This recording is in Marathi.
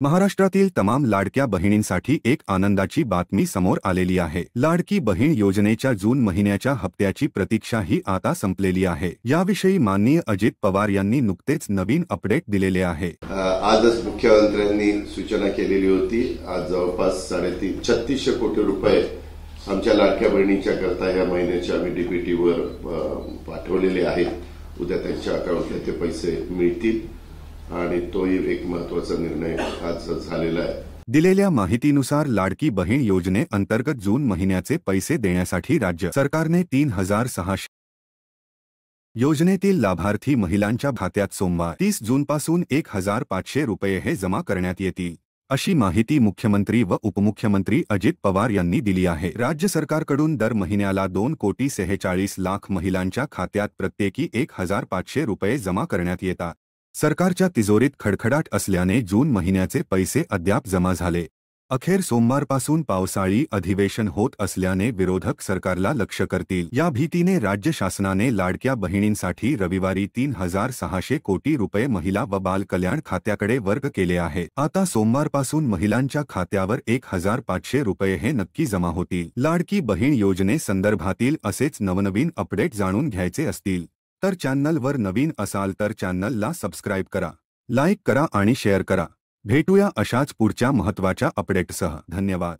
महाराष्ट्रातील तमाम लाडक्या बहिणींसाठी एक आनंदाची बातमी समोर आलेली आहे। लाडकी बहीण योजनेच्या जून महिन्याच्या हप्त्याची प्रतीक्षा ही आता संपलेली आहे। याविषयी माननीय अजित पवार यांनी नुकतेच नवीन अपडेट दिलेले आहे। आजच मुख्यमंत्र्यांनी सूचना केलेली होती। आज जवळपास 3600 कोटी रुपये आमच्या लाडक्या बहिणींच्या करता या महिन्याच्या आम्ही डीबीटीवर पाठवलेले आहेत। उद्या त्यांच्या अकाउंटला ते पैसे मिळतील आणि तोही एक महत्त्वाचा निर्णय आज झालेला आहे। दिलेल्या माहितीनुसार लाडकी बहीण योजनेअंतर्गत जून महिन्याचे पैसे देण्यासाठी राज्य सरकारने 3600 योजनेतील लाभार्थी महिलांच्या खात्यात सोमवार 30 जूनपासून 1500 रुपये हे जमा करण्यात येतील, अशी माहिती मुख्यमंत्री व उपमुख्यमंत्री अजित पवार यांनी दिली आहे। राज्य सरकारकडून दर महिन्याला 2,46,00,000 महिलांच्या खात्यात प्रत्येकी 1500 रुपये जमा करण्यात येतात। सरकारच्या तिजोरीत खडखडाट असल्याने जून महिन्याचे पैसे अद्याप जमा झाले। अखेर सोमवारपासून पावसाळी अधिवेशन होत असल्याने विरोधक सरकारला लक्ष्य करतील या भीतीने राज्य शासनाने लाडक्या बहिणींसाठी रविवारी 3600 कोटी रुपये महिला व बाल कल्याण खात्याकडे वर्ग केले आहे। आता सोमवारपासून महिलांच्या खात्यावर 1500 रुपये हे नक्की जमा होतील। लाडकी बहीण योजनेसंदर्भातील असेच नवनवीन अपडेट जाणून घ्यायचे असतील तर चॅनलवर नवीन असाल तर चॅनलला सबस्क्राइब करा, लाईक करा आणि शेअर करा। भेटूया अशाच पुढच्या महत्त्वाच्या अपडेटसह। धन्यवाद।